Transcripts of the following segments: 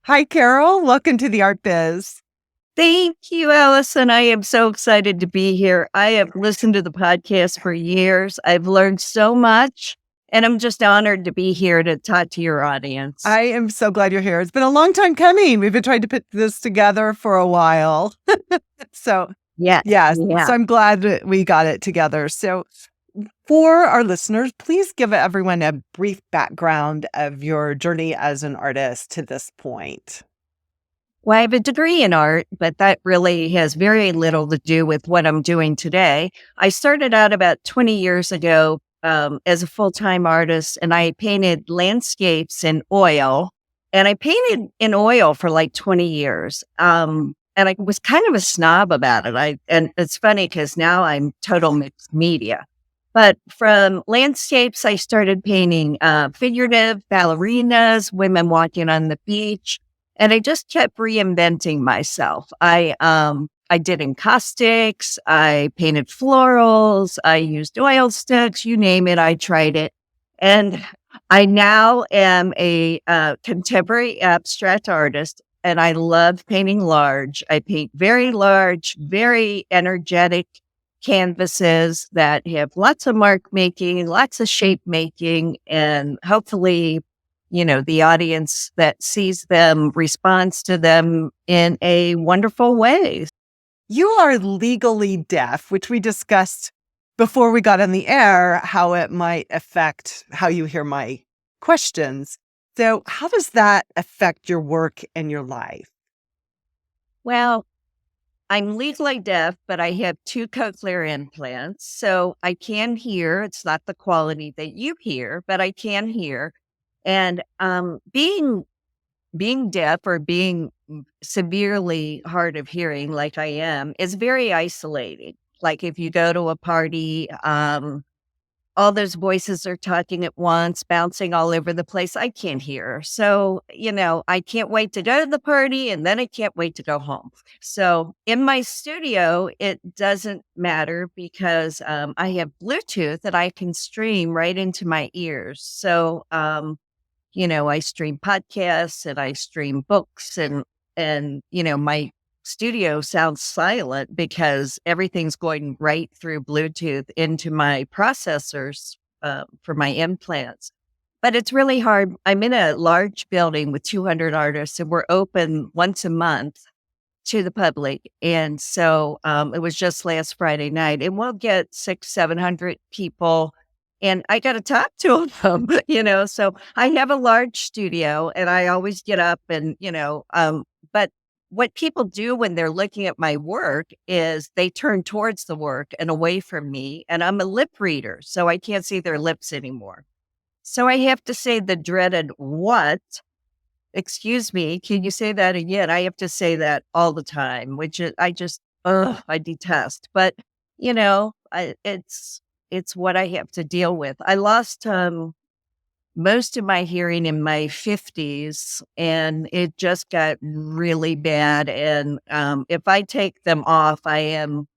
Hi, Carol. Welcome to the Art Biz. Thank you, Alyson. I am so excited to be here. I have listened to the podcast for years. I've learned so much, and I'm just honored to be here to talk to your audience. I am so glad you're here. It's been a long time coming. We've been trying to put this together for a while. So, Yes. So I'm glad that we got it together. So, for our listeners, please give everyone a brief background of your journey as an artist to this point. Well, I have a degree in art, but that really has very little to do with what I'm doing today. I started out about 20 years ago as a full-time artist, and I painted landscapes in oil. And I painted in oil for like 20 years. And I was kind of a snob about it. And it's funny because now I'm total mixed media. But from landscapes, I started painting figurative ballerinas, women walking on the beach. And I just kept reinventing myself. I did encaustics, I painted florals, I used oil sticks, you name it, I tried it. And I now am a contemporary abstract artist, and I love painting large. I paint very large, very energetic canvases that have lots of mark making, lots of shape making, and hopefully the audience that sees them responds to them in a wonderful way. You are legally deaf, which we discussed before we got on the air, how it might affect how you hear my questions. So how does that affect your work and your life? Well, I'm legally deaf, but I have 2 cochlear implants, so I can hear. It's not the quality that you hear, but I can hear. And being deaf or being severely hard of hearing like I am is very isolating. Like if you go to a party, all those voices are talking at once, bouncing all over the place. I can't hear. So, I can't wait to go to the party and then I can't wait to go home. So in my studio, it doesn't matter because I have Bluetooth that I can stream right into my ears. So, I stream podcasts and I stream books and my studio sounds silent because everything's going right through Bluetooth into my processors for my implants. But it's really hard. I'm in a large building with 200 artists and we're open once a month to the public. And so it was just last Friday night and we'll get 700 people and I got to talk to them, so I have a large studio and I always get up and, but what people do when they're looking at my work is they turn towards the work and away from me. And I'm a lip reader, so I can't see their lips anymore. So I have to say the dreaded what? Excuse me, can you say that again? I have to say that all the time, which is, I detest. But, it's what I have to deal with. I lost most of my hearing in my 50s, and it just got really bad. And if I take them off, I am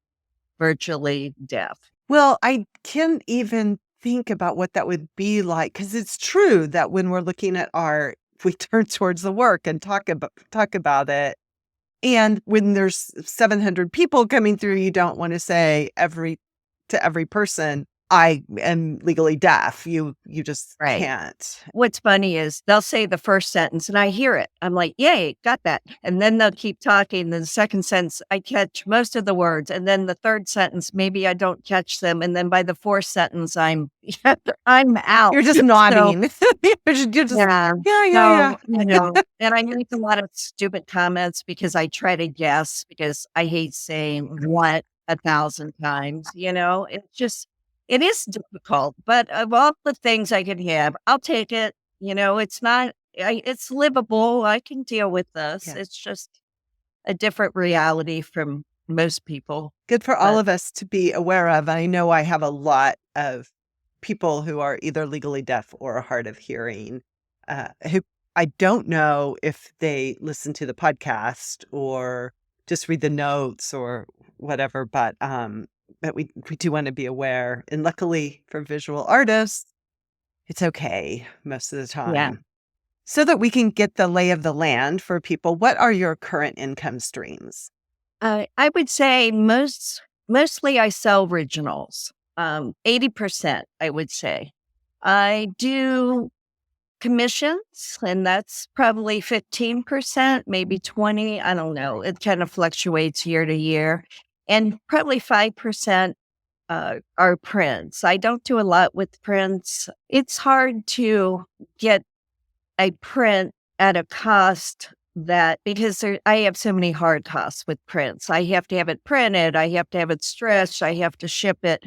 virtually deaf. Well, I can't even think about what that would be like, because it's true that when we're looking at art, we turn towards the work and talk about it. And when there's 700 people coming through, you don't want to say to every person, I am legally deaf. You just Right. can't. What's funny is they'll say the first sentence and I hear it. I'm like, yay, got that. And then they'll keep talking. Then the second sentence, I catch most of the words. And then the third sentence, maybe I don't catch them. And then by the fourth sentence, I'm out. You're just nodding. You're just Yeah. yeah. And I make a lot of stupid comments because I try to guess because I hate saying what 1,000 times, it is difficult, but of all the things I can have, I'll take it. It's livable. I can deal with this. Yeah. It's just a different reality from most people. Good for all of us to be aware of. I know I have a lot of people who are either legally deaf or hard of hearing, who I don't know if they listen to the podcast or just read the notes or whatever, but we do want to be aware. And luckily for visual artists, it's okay most of the time. Yeah. So that we can get the lay of the land for people, what are your current income streams? I would say mostly I sell originals. 80%, I would say. I do commissions, and that's probably 15%, maybe 20. I don't know. It kind of fluctuates year to year. And probably 5% are prints. I don't do a lot with prints. It's hard to get a print at a cost that because I have so many hard costs with prints. I have to have it printed, I have to have it stretched, I have to ship it,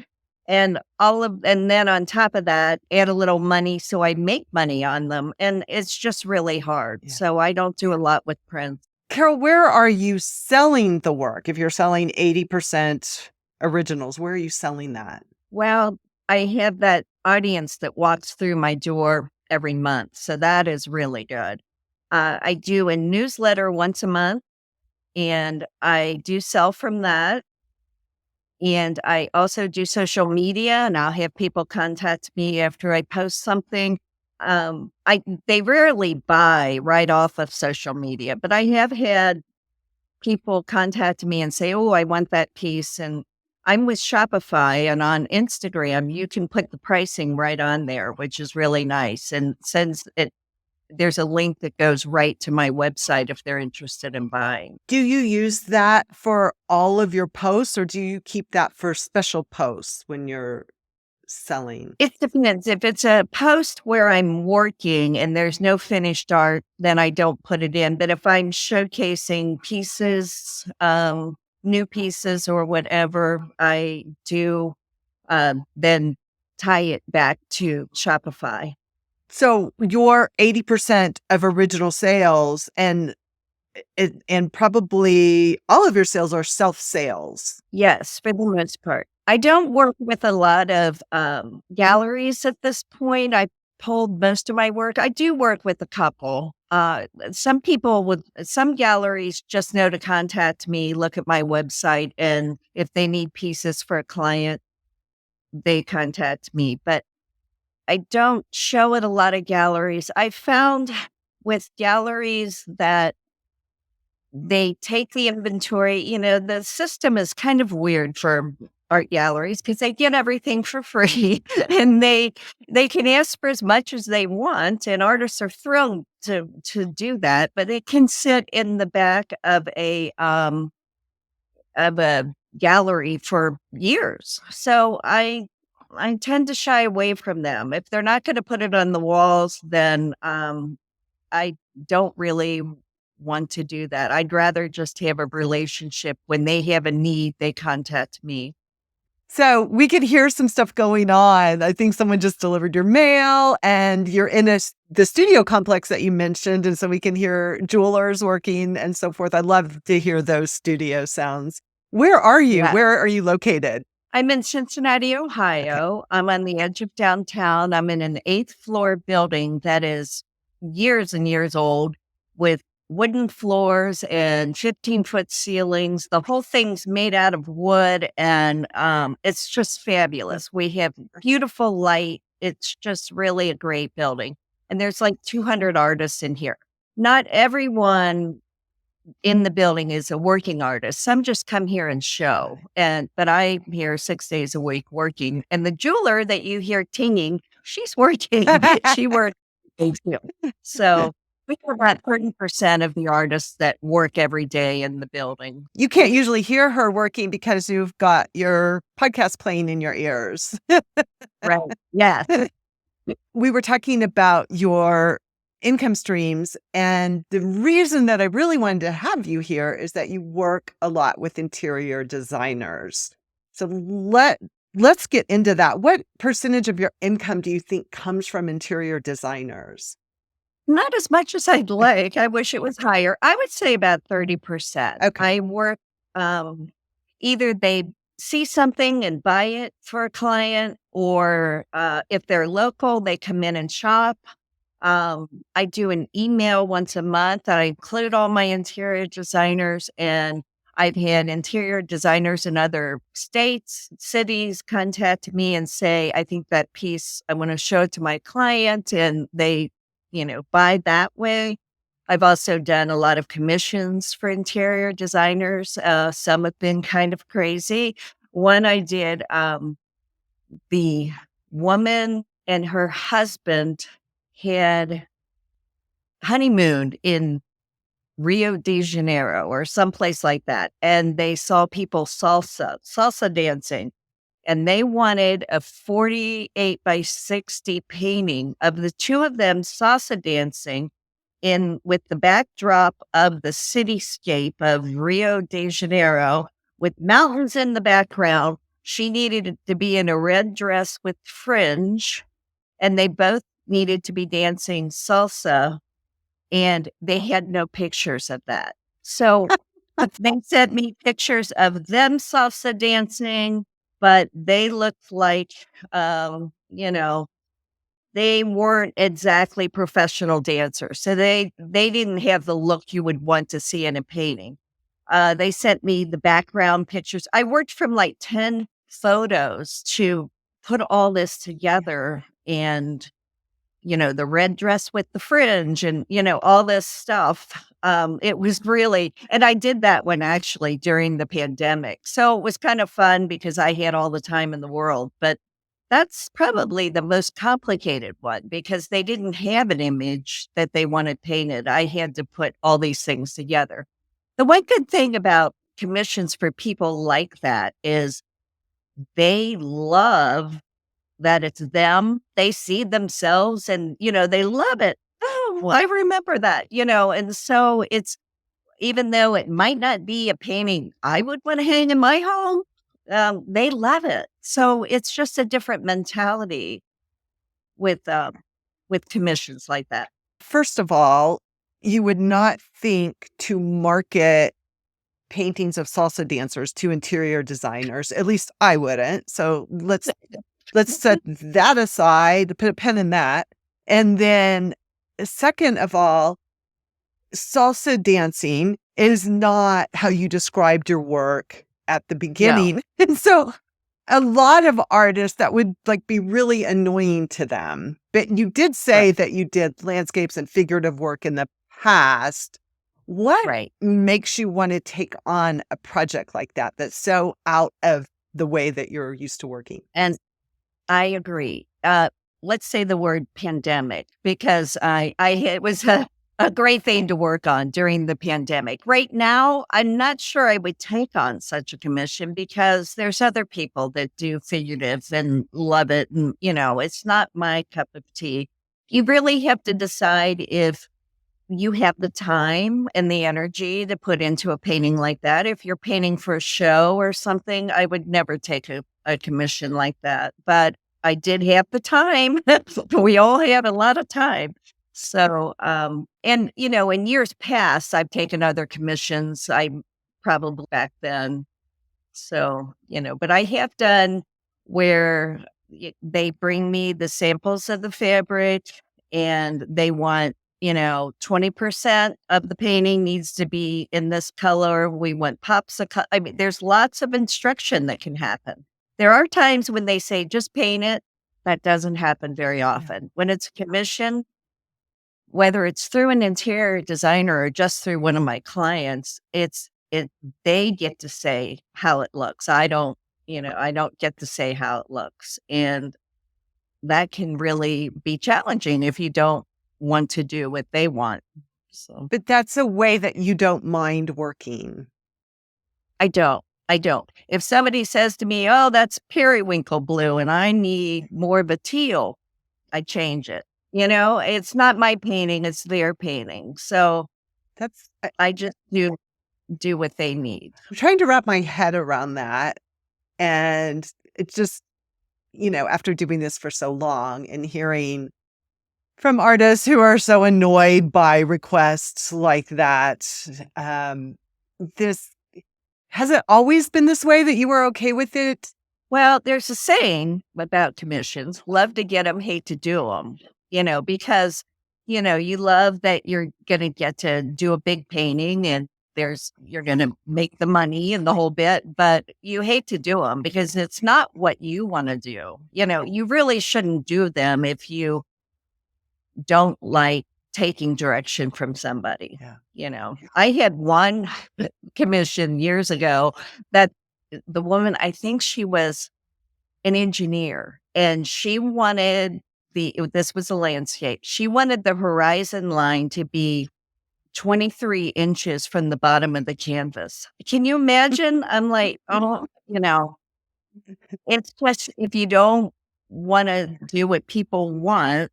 and then on top of that, add a little money so I make money on them, and it's just really hard. Yeah. So I don't do a lot with prints. Carol, where are you selling the work? If you're selling 80% originals, where are you selling that? Well, I have that audience that walks through my door every month, so that is really good. I do a newsletter once a month, and I do sell from that. And I also do social media, and I'll have people contact me after I post something. They rarely buy right off of social media, but I have had people contact me and say, "Oh, I want that piece." And I'm with Shopify, and on Instagram, you can put the pricing right on there, which is really nice. And sends it, there's a link that goes right to my website if they're interested in buying. Do you use that for all of your posts, or do you keep that for special posts when you're selling? It depends. If it's a post where I'm working and there's no finished art, then I don't put it in. But if I'm showcasing pieces, new pieces or whatever, I do then tie it back to Shopify. So your 80% of original sales and probably all of your sales are self-sales. Yes, for the most part. I don't work with a lot of galleries at this point. I pulled most of my work. I do work with a couple. Some galleries just know to contact me, look at my website, and if they need pieces for a client, they contact me. But I don't show at a lot of galleries. I found with galleries that they take the inventory. The system is kind of weird for art galleries because they get everything for free and they can ask for as much as they want, and artists are thrilled to do that, but it can sit in the back of a gallery for years. So I tend to shy away from them. If they're not going to put it on the walls, then I don't really want to do that. I'd rather just have a relationship. When they have a need, they contact me. So we could hear some stuff going on. I think someone just delivered your mail, and you're in the studio complex that you mentioned. And so we can hear jewelers working and so forth. I'd love to hear those studio sounds. Where are you? Yeah. Where are you located? I'm in Cincinnati, Ohio. I'm on the edge of downtown. I'm in an 8th floor building that is years and years old with wooden floors and 15-foot ceilings. The whole thing's made out of wood, and it's just fabulous. We have beautiful light. It's just really a great building. And there's like 200 artists in here. Not everyone in the building is a working artist. Some just come here and show. But I'm here 6 days a week working. And the jeweler that you hear tinging, she's working. She works. So we have about 30% of the artists that work every day in the building. You can't usually hear her working because you've got your podcast playing in your ears. Right. Yeah. We were talking about your income streams, and the reason that I really wanted to have you here is that you work a lot with interior designers. So let's get into that. What percentage of your income do you think comes from interior designers? Not as much as I'd like. I wish it was higher. I would say about 30%. Okay. I work, either they see something and buy it for a client, or if they're local, they come in and shop. I do an email once a month. I include all my interior designers, and I've had interior designers in other states, cities contact me and say, I think that piece, I want to show it to my client, and they buy that way. I've also done a lot of commissions for interior designers. Some have been kind of crazy. One I did, the woman and her husband had honeymooned in Rio de Janeiro or someplace like that. And they saw people salsa dancing. And they wanted a 48 by 60 painting of the two of them salsa dancing in with the backdrop of the cityscape of Rio de Janeiro with mountains in the background. She needed it to be in a red dress with fringe, and they both needed to be dancing salsa, and they had no pictures of that. So they sent me pictures of them salsa dancing, but they looked like, they weren't exactly professional dancers. So they didn't have the look you would want to see in a painting. They sent me the background pictures. I worked from like 10 photos to put all this together, and the red dress with the fringe and, all this stuff. It was really, and I did that one actually during the pandemic. So it was kind of fun because I had all the time in the world. But that's probably the most complicated one because they didn't have an image that they wanted painted. I had to put all these things together. The one good thing about commissions for people like that is they love that it's them. They see themselves and, they love it. Oh, I remember that, and so it's, even though it might not be a painting I would want to hang in my home, they love it. So it's just a different mentality with commissions like that. First of all, you would not think to market paintings of salsa dancers to interior designers. At least I wouldn't. So let's set that aside, put a pin in that. And then second of all, salsa dancing is not how you described your work at the No, beginning. And so a lot of artists that would be really annoying to them. But you did right, say that you did landscapes and figurative work in the past. What right. makes you want to take on a project like that that's so out of the way that you're used to working? And I agree. Let's say the word pandemic because it was a great thing to work on during the pandemic. Right now, I'm not sure I would take on such a commission because there's other people that do figurative and love it. And, it's not my cup of tea. You really have to decide if you have the time and the energy to put into a painting like that. If you're painting for a show or something, I would never take a commission like that. But I did have the time. We all had a lot of time. So, and, in years past, I've taken other commissions. I probably back then. So, but I have done where they bring me the samples of the fabric and they want 20% of the painting needs to be in this color. We want pops of color. I mean, there's lots of instruction that can happen. There are times when they say, just paint it. That doesn't happen very often. When it's a commission, whether it's through an interior designer or just through one of my clients, they get to say how it looks. I don't get to say how it looks. And that can really be challenging if you don't want to do what they want. So But that's a way that you don't mind working. I don't. If somebody says to me, oh, that's periwinkle blue and I need more of a teal, I change it. It's not my painting, it's their painting. So That's I just do what they need. I'm trying to wrap my head around that. And it's just, after doing this for so long and hearing from artists who are so annoyed by requests like that, this has it always been this way that you were okay with it? Well, there's a saying about commissions, love to get them, hate to do them, because, you love that you're going to get to do a big painting and you're going to make the money and the whole bit, but you hate to do them because it's not what you want to do. You really shouldn't do them if you don't like taking direction from somebody. Yeah. I had one commission years ago that the woman, I think she was an engineer, and she wanted this was a landscape. She wanted the horizon line to be 23 inches from the bottom of the canvas. Can you imagine? I'm like, oh, it's just if you don't want to do what people want,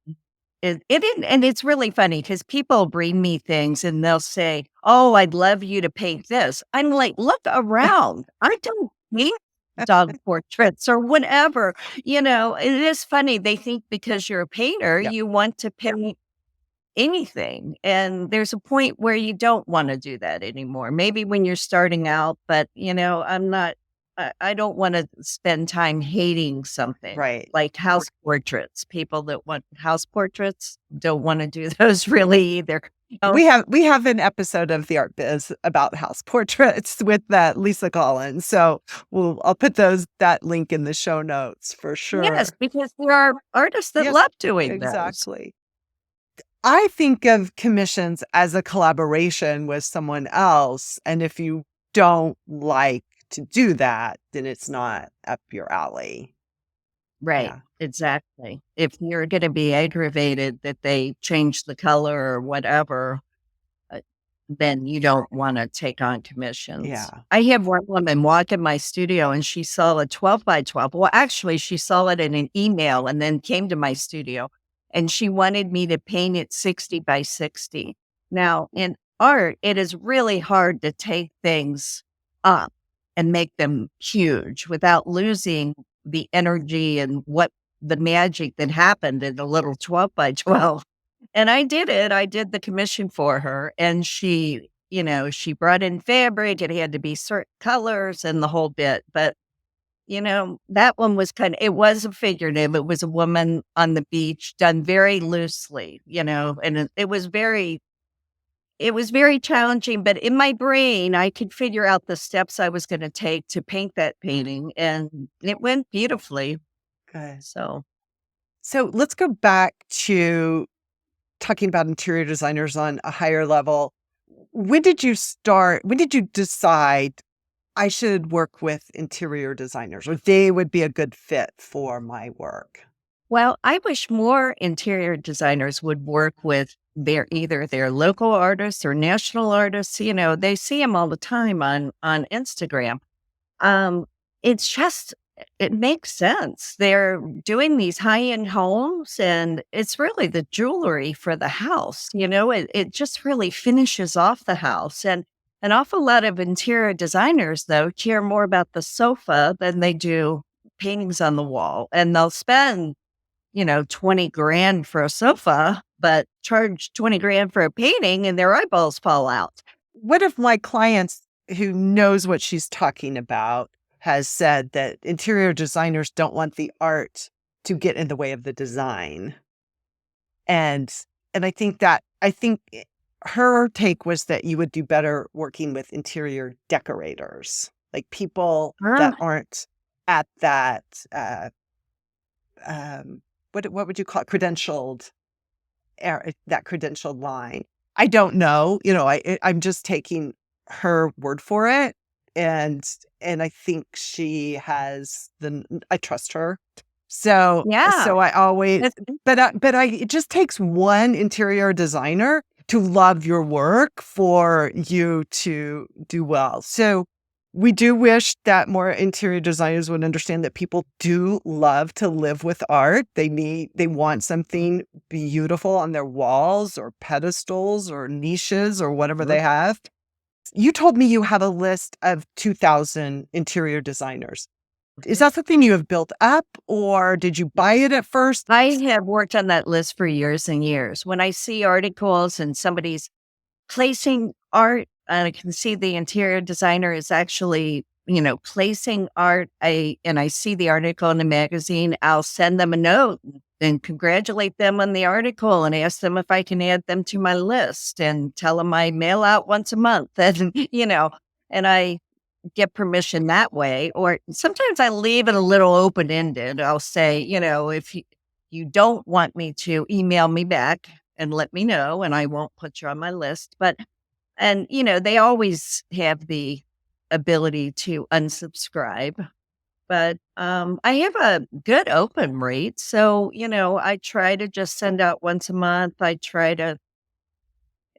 and it's really funny because people bring me things and they'll say, "Oh, I'd love you to paint this." I'm like, "Look around. I don't paint dog portraits or whatever." It is funny. They think because you're a painter, Yep. you want to paint anything. And there's a point where you don't want to do that anymore. Maybe when you're starting out, but I'm not, I don't want to spend time hating something Right. like house portraits. People that want house portraits don't want to do those really either. We have an episode of the Art Biz about house portraits with Lisa Collins. So I'll put that link in the show notes for sure. Yes, because there are artists that love doing those. Exactly. I think of commissions as a collaboration with someone else. And if you don't like to do that, then it's not up your alley. Right. Yeah. Exactly. If you're going to be aggravated that they change the color or whatever, then you don't want to take on commissions. Yeah. I have one woman walk in my studio and she saw a 12 by 12. Well, actually, she saw it in an email and then came to my studio and she wanted me to paint it 60 by 60. Now, in art, it is really hard to take things up and make them huge without losing the energy and what the magic that happened in a little 12 by 12. And I did it. I did the commission for her. And she brought in fabric. It had to be certain colors and the whole bit. But, that one was it was a figurative. It was a woman on the beach done very loosely, and it was very challenging. But in my brain, I could figure out the steps I was going to take to paint that painting. And it went beautifully. Good. So let's go back to talking about interior designers on a higher level. When did you decide I should work with interior designers or they would be a good fit for my work? Well, I wish more interior designers would work with either their local artists or national artists. They see them all the time on Instagram. It's just, it makes sense. They're doing these high-end homes and it's really the jewelry for the house. It just really finishes off the house. And an awful lot of interior designers, though, care more about the sofa than they do paintings on the wall. And they'll spend 20 grand for a sofa, but charge 20 grand for a painting and their eyeballs fall out. What if my clients who knows what she's talking about has said that interior designers don't want the art to get in the way of the design? And I think her take was that you would do better working with interior decorators, like people that aren't at that, what would you call it? Credentialed, that credentialed line. I don't know. I'm just taking her word for it. And I think I trust her. So, Yeah. so I always, it just takes one interior designer to love your work for you to do well. So we do wish that more interior designers would understand that people do love to live with art. They want something beautiful on their walls or pedestals or niches or whatever they have. You told me you have a list of 2,000 interior designers. Is that something you have built up or did you buy it at first? I have worked on that list for years and years. When I see articles and somebody's placing art, and I can see the interior designer is actually, placing art, and I see the article in the magazine, I'll send them a note and congratulate them on the article and ask them if I can add them to my list and tell them I mail out once a month and, and I get permission that way. Or sometimes I leave it a little open-ended. I'll say, you don't want me to, email me back and let me know, and I won't put you on my list. But, and, they always have the ability to unsubscribe. But I have a good open rate. So, I try to just send out once a month. I try to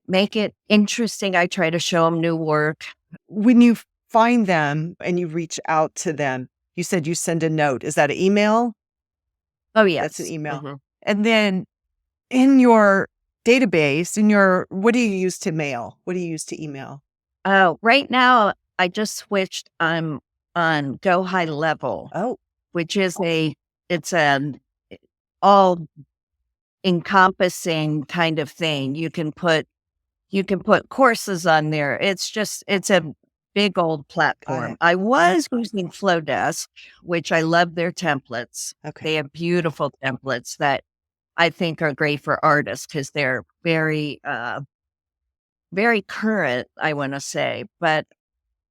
make it interesting. I try to show them new work. When you find them and you reach out to them, you said you send a note. Is that an email? Oh, That's an yes. email. Mhm. And then in your database, what do you use to mail? What do you use to email? Oh, right now, I just switched. I'm on Go High Level, Oh, which is it's an all encompassing kind of thing. You can put courses on there. It's a big old got platform. it. I was using Flowdesk, which I love their templates. Okay. They have beautiful templates that I think are great for artists because they're very, very current, I want to say.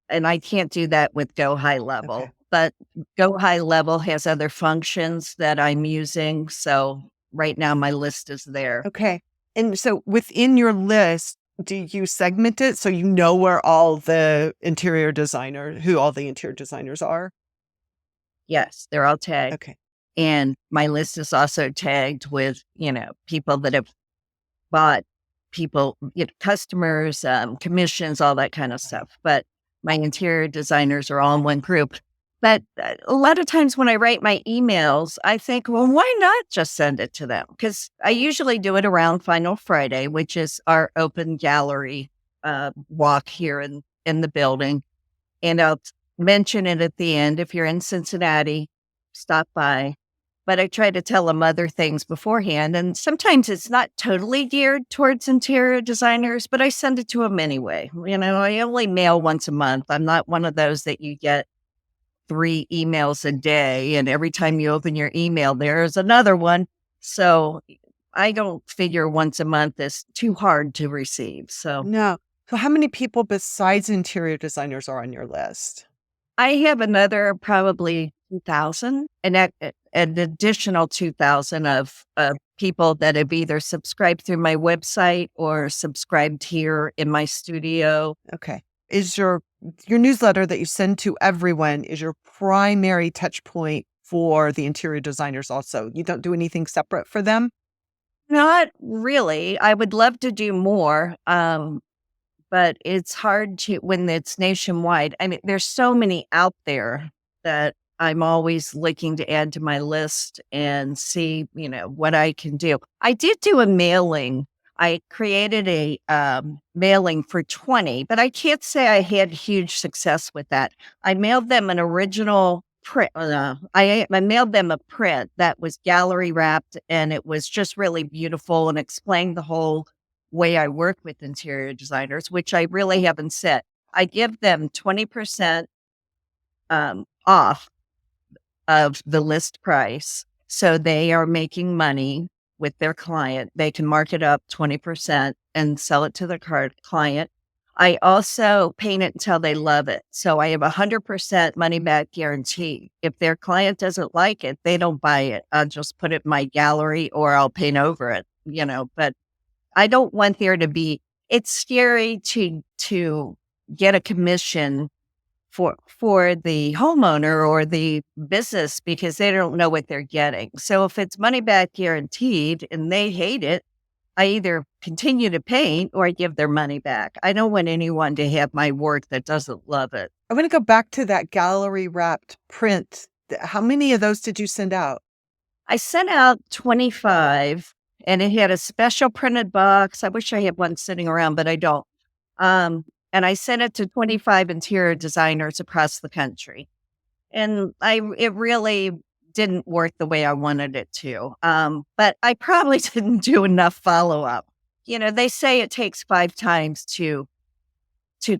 And I can't do that with Go High Okay. Level. But Go High Level has other functions that I'm using. So right now my list is there. Okay. And so within your list, do you segment it so you know where who all the interior designers are? Yes, they're all tagged. Okay. And my list is also tagged with, people that have bought people, customers, commissions, all that kind of Got it. stuff. But my interior designers are all in one group. But a lot of times when I write my emails, I think, well, why not just send it to them? Because I usually do it around Final Friday, which is our open gallery walk here in the building. And I'll mention it at the end. If you're in Cincinnati, stop by. But I try to tell them other things beforehand. And sometimes it's not totally geared towards interior designers, but I send it to them anyway. I only mail once a month. I'm not one of those that you get 3 emails a day. And every time you open your email, there's another one. So I don't figure once a month is too hard to receive. So No. So how many people besides interior designers are on your list? I have another probably 2,000, an additional 2,000 of people that have either subscribed through my website or subscribed here in my studio. Okay. Is your newsletter that you send to everyone is your primary touch point for the interior designers also? You don't do anything separate for them? Not really. I would love to do more, but it's hard to when it's nationwide. I mean, there's so many out there that I'm always looking to add to my list and see, what I can do. I did do a mailing. I created a mailing for 20, but I can't say I had huge success with that. I mailed them an original print. I mailed them a print that was gallery wrapped, and it was just really beautiful and explained the whole way I work with interior designers, which I really haven't said. I give them 20% off of the list price. So they are making money with their client. They can mark it up 20% and sell it to their client. I also paint it until they love it. So I have 100% money back guarantee. If their client doesn't like it, they don't buy it. I'll just put it in my gallery or I'll paint over it, but I don't want there to be, it's scary to get a commission for the homeowner or the business because they don't know what they're getting. So if it's money back guaranteed and they hate it, I either continue to paint or I give their money back. I don't want anyone to have my work that doesn't love it. I want to go back to that gallery wrapped print. How many of those did you send out? I sent out 25 and it had a special printed box. I wish I had one sitting around, but I don't. And I sent it to 25 interior designers across the country. And it really didn't work the way I wanted it to. But I probably didn't do enough follow up. They say it takes 5 times to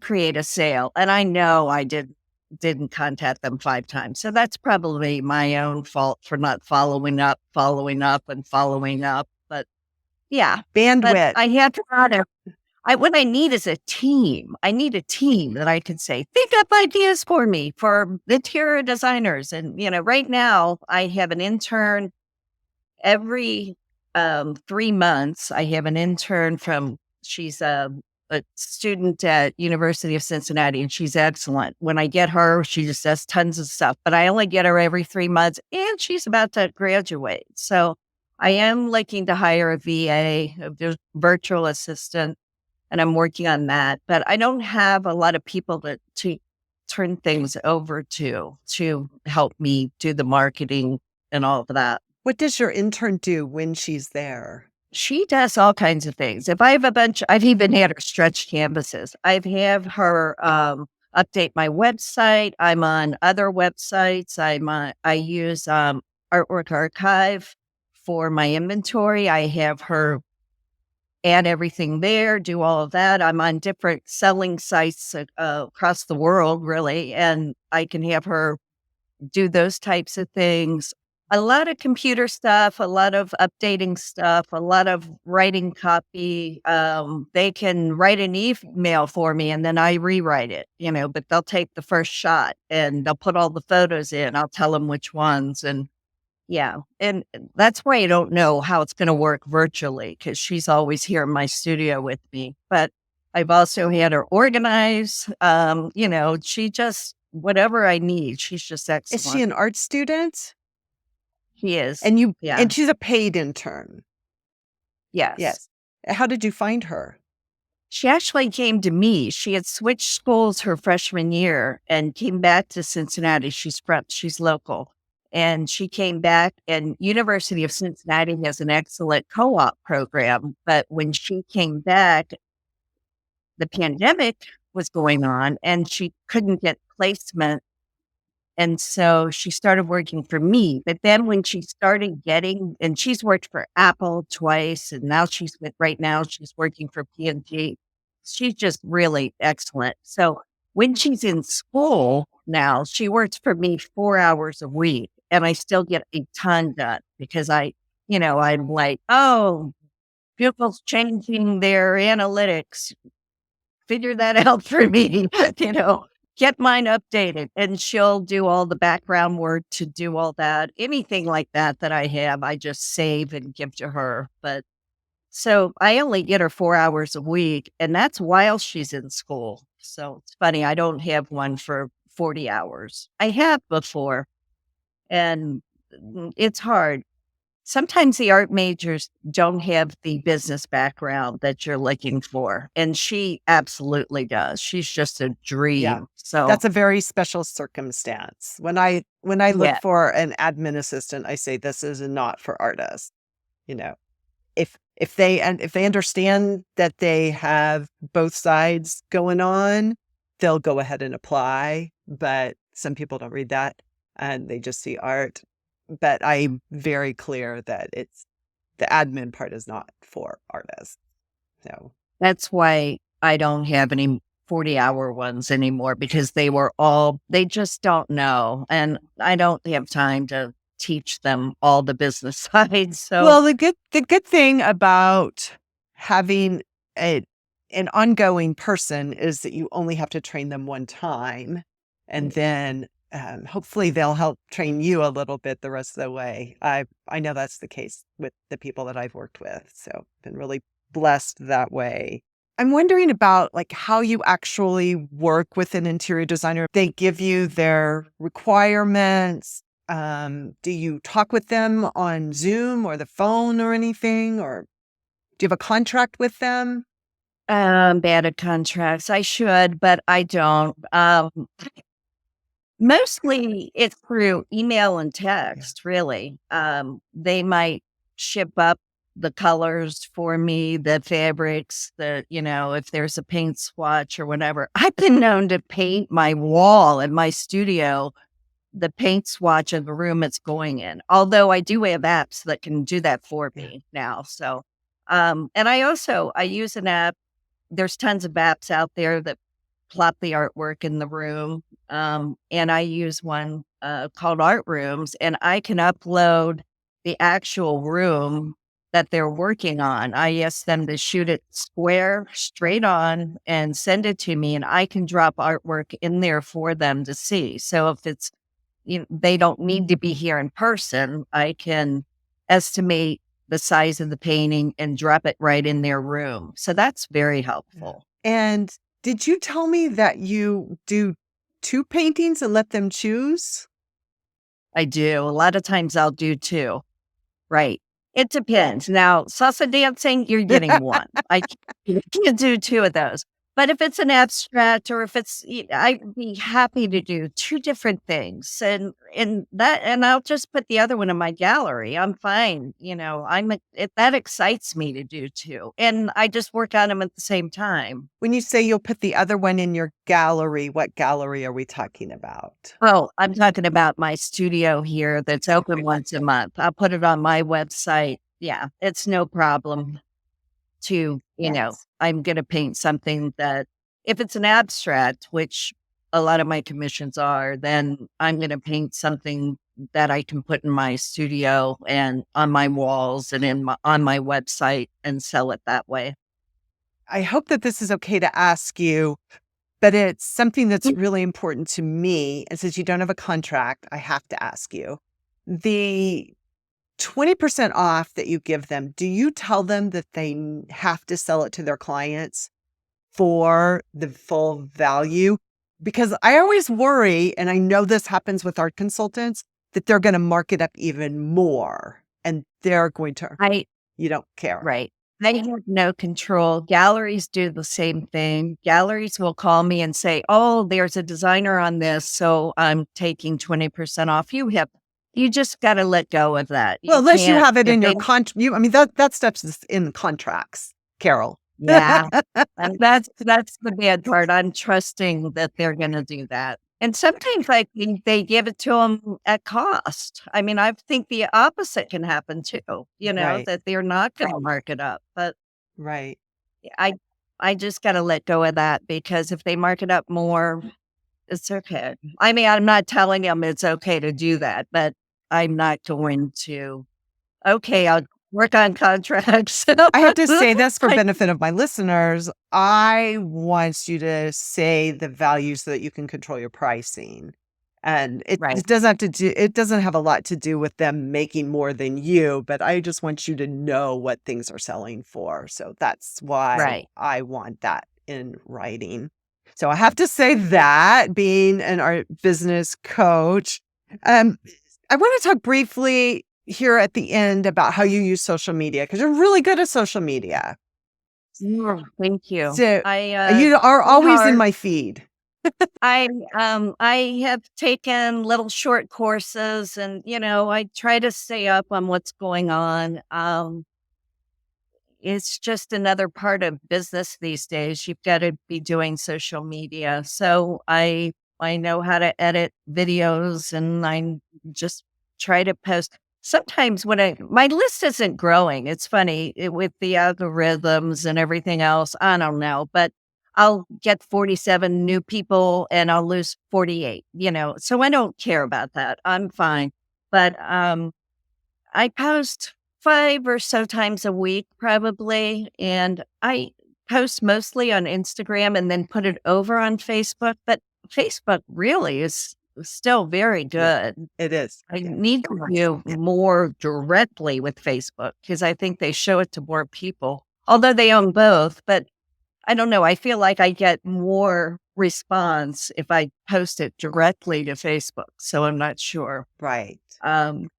create a sale, and I know I didn't contact them 5 times. So that's probably my own fault for not following up, and following up. But yeah, but Bandwidth. I had to what I need is a team. I need a team that I can say, think up ideas for me for interior designers. And, right now I have an intern every 3 months, I have an intern she's a student at University of Cincinnati, and she's excellent. When I get her, she just does tons of stuff, but I only get her every 3 months, and she's about to graduate. So I am looking to hire a VA, virtual assistant, and I'm working on that. But I don't have a lot of people to turn things over to help me do the marketing and all of that. What does your intern do when she's there? She does all kinds of things. If I have I've even had her stretch canvases. I've had her update my website. I'm on other websites. I use Artwork Archive for my inventory. I have her add everything there, do all of that. I'm on different selling sites across the world, really, and I can have her do those types of things. A lot of computer stuff, a lot of updating stuff, a lot of writing copy. They can write an email for me and then I rewrite it, but they'll take the first shot and they'll put all the photos in. I'll tell them which ones. And yeah, and that's why I don't know how it's going to work virtually because she's always here in my studio with me. But I've also had her organize. She just whatever I need. She's just excellent. Is she an art student? She is. And she's a paid intern. Yes. Yes. How did you find her? She actually came to me. She had switched schools her freshman year and came back to Cincinnati. She's local. And she came back, and University of Cincinnati has an excellent co-op program. But when she came back, the pandemic was going on and she couldn't get placement. And so she started working for me. But then when she started and she's worked for Apple twice, and now right now she's working for P&G. She's just really excellent. So when she's in school now, she works for me 4 hours a week, and I still get a ton done because I'm like, oh, Google's changing their analytics. Figure that out for me, get mine updated, and she'll do all the background work to do all that. Anything like that I have, I just save and give to her. But so I only get her 4 hours a week, and that's while she's in school. So it's funny. I don't have one for 40 hours. I have before, and it's hard. Sometimes the art majors don't have the business background that you're looking for, and she absolutely does. She's just a dream. Yeah. So That's a very special circumstance. When I look Yeah. for an admin assistant, I say this is not for artists. If they understand that they have both sides going on, they'll go ahead and apply. But some people don't read that and they just see art. But I'm very clear that the admin part is not for artists. So that's why I don't have any 40-hour ones anymore because they just don't know. And I don't have time to teach them all the business sides. So well, the good thing about having an ongoing person is that you only have to train them one time, and then hopefully they'll help train you a little bit the rest of the way. I know that's the case with the people that I've worked with, so been really blessed that way. I'm wondering about like how you actually work with an interior designer. They give you their requirements. Do you talk with them on Zoom or the phone or anything? Or do you have a contract with them? bad at contracts. I should, but I don't. Mostly it's through email and text, really. They might ship up the colors for me, the fabrics, if there's a paint swatch or whatever. I've been known to paint my wall in my studio, the paint swatch of the room it's going in. Although I do have apps that can do that for me now. So, and I use an app. There's tons of apps out there that plot the artwork in the room. And I use one called Art Rooms, and I can upload the actual room that they're working on. I ask them to shoot it square, straight on, and send it to me, and I can drop artwork in there for them to see. So if they don't need to be here in person, I can estimate the size of the painting and drop it right in their room. So that's very helpful. And did you tell me that you do 2 paintings and let them choose? I do. A lot of times I'll do two. Right. It depends. Now, salsa dancing, you're getting one. Can't do two of those. But if it's an abstract or if I'd be happy to do two different things, and I'll just put the other one in my gallery. I'm fine. That excites me to do two, and I just work on them at the same time. When you say you'll put the other one in your gallery, what gallery are we talking about? Oh, I'm talking about my studio here that's open once a month. I'll put it on my website. Yeah, it's no problem to, Yes. I'm going to paint something that if it's an abstract, which a lot of my commissions are, then I'm going to paint something that I can put in my studio and on my walls and on my website and sell it that way. I hope that this is okay to ask you, but it's something that's really important to me. And since you don't have a contract, I have to ask you. The 20% off that you give them, do you tell them that they have to sell it to their clients for the full value? Because I always worry, and I know this happens with art consultants, that they're going to mark it up even more and they're going to, you don't care. Right. They have no control. Galleries do the same thing. Galleries will call me and say, "Oh, there's a designer on this, so I'm taking 20% off." You just got to let go of that. Well, unless you have it if in they your contract, I mean, that stuff's just in contracts, Carol. Yeah, and that's the bad part. I'm trusting that they're gonna do that. And sometimes I think they give it to them at cost. I mean, I think the opposite can happen too, Right, that they're not gonna mark it up. But right. I I just gotta let go of that because if they mark it up more, it's okay. I mean, I'm not telling them it's okay to do that, but I'm not going to, "Okay, I'll work on contracts." I have to say this for I benefit of my listeners. I want you to say the value so that you can control your pricing. And it, Right, it doesn't have to do, it doesn't have a lot to do with them making more than you, but I just want you to know what things are selling for. So that's why right. I want that in writing. So I have to say that being an art business coach, um, I want to talk briefly here at the end about how you use social media because you're really good at social media. Thank you. So you are always in Sweetheart, my feed. I have taken little short courses and, I try to stay up on what's going on. It's just another part of business these days. You've got to be doing social media. So I know how to edit videos and I just try to post. Sometimes my list isn't growing. It's funny with the algorithms and everything else. I don't know, but I'll get 47 new people and I'll lose 48, so I don't care about that. I'm fine. But I post 5 or so times a week probably, and I post mostly on Instagram and then put it over on Facebook, but Facebook really is still very Yeah, good. it is. I Yeah. need to do more directly with Facebook because I think they show it to more people, although they own both, but I don't know, I feel like I get more response if I post it directly to Facebook, so I'm not sure. Right. Um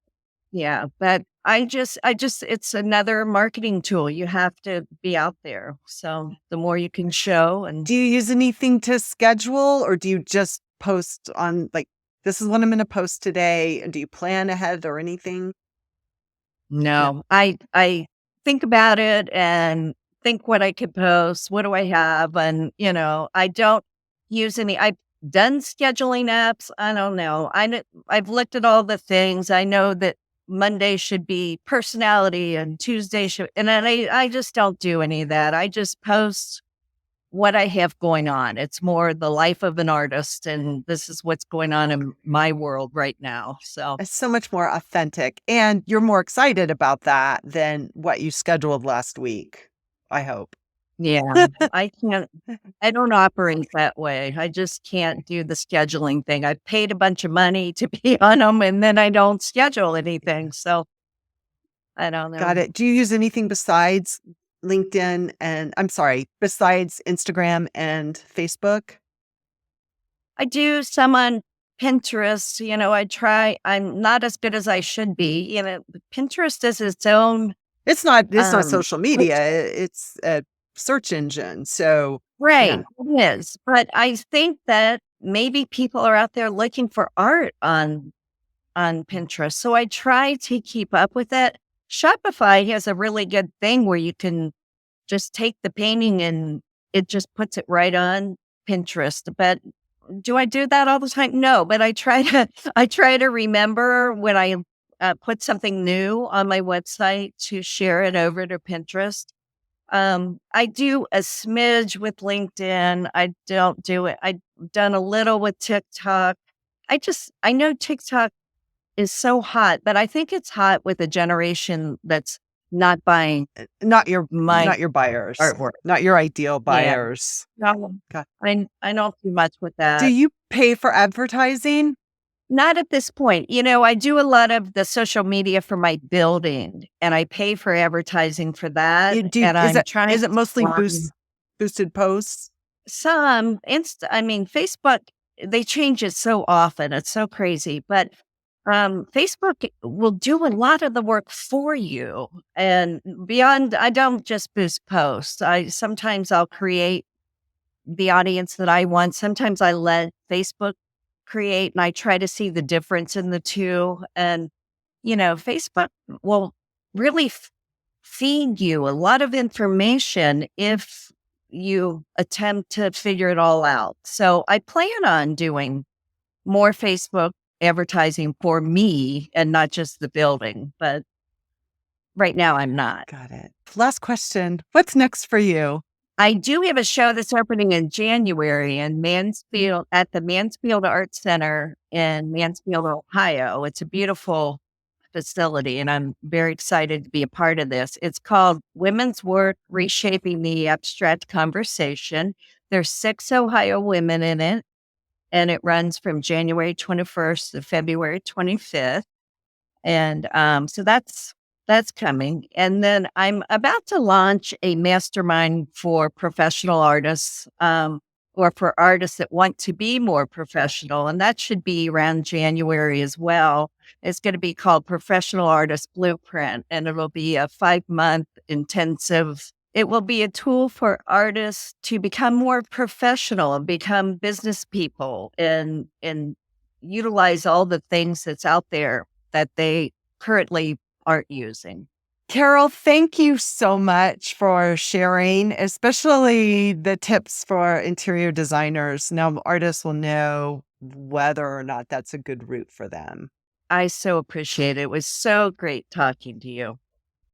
yeah, but I just it's another marketing tool. You have to be out there. So the more you can show and Do you use anything to schedule or do you just post on like, this is what I'm going to post today? And do you plan ahead or anything? No. no, I think about it and think what I could post. What do I have? And I don't use any. I've done scheduling apps. I don't know. I've looked at all the things. I know that Monday should be personality and Tuesday should, and then I just don't do any of that. I just post what I have going on. It's more the life of an artist, and this is what's going on in my world right now. So It's so much more authentic. And you're more excited about that than what you scheduled last week, I hope. yeah, I don't operate that way. I just can't do the scheduling thing. I paid a bunch of money to be on them and then I don't schedule anything. So I don't Got know. it. Do you use anything besides LinkedIn and besides Instagram and Facebook? I do some on Pinterest, I try. I'm not as good as I should be. Pinterest is its own, It's not um social media, it's a search engine, so right, yeah. it is, but I think that maybe people are out there looking for art on Pinterest, so I try to keep up with it. Shopify has a really good thing where you can just take the painting and it just puts it right on Pinterest, but do I do that all the time? No, but I try to I try to remember when I, put something new on my website to share it over to Pinterest. I do a smidge with LinkedIn. I don't do it. I've done a little with TikTok. I know TikTok is so hot, but I think it's hot with a generation that's not buying Not your my not your buyers, artwork. not your ideal Yeah. buyers. No, Got I don't do much with Do that. you pay for advertising? Not at this point. I do a lot of the social media for my building, and I pay for advertising for that, You do and is I'm it trying is it mostly to run boosted posts? Facebook, they change it so often, it's so crazy, but, Facebook will do a lot of the work for you, and beyond I don't just boost posts. I'll create the audience that I want. Sometimes I let Facebook create and I try to see the difference in the two. And, Facebook will really feed you a lot of information if you attempt to figure it all out. So I plan on doing more Facebook advertising for me and not just the building. But right now I'm not. Got it. Last question. What's next for you? I do have a show that's opening in January in Mansfield at the Mansfield Arts Center in Mansfield, Ohio. It's a beautiful facility, and I'm very excited to be a part of this. It's called Women's Work Reshaping the Abstract Conversation. There's 6 Ohio women in it, and it runs from January 21st to February 25th. And so that's coming. And then I'm about to launch a mastermind for professional artists, or for artists that want to be more professional. And that should be around January as well. It's going to be called Professional Artist Blueprint, and it'll be a 5-month intensive. It will be a tool for artists to become more professional and become business people and utilize all the things that's out there that they currently aren't using. Carol, thank you so much for sharing, especially the tips for interior designers. Now artists will know whether or not that's a good route for them. I so appreciate it. It was so great talking to you.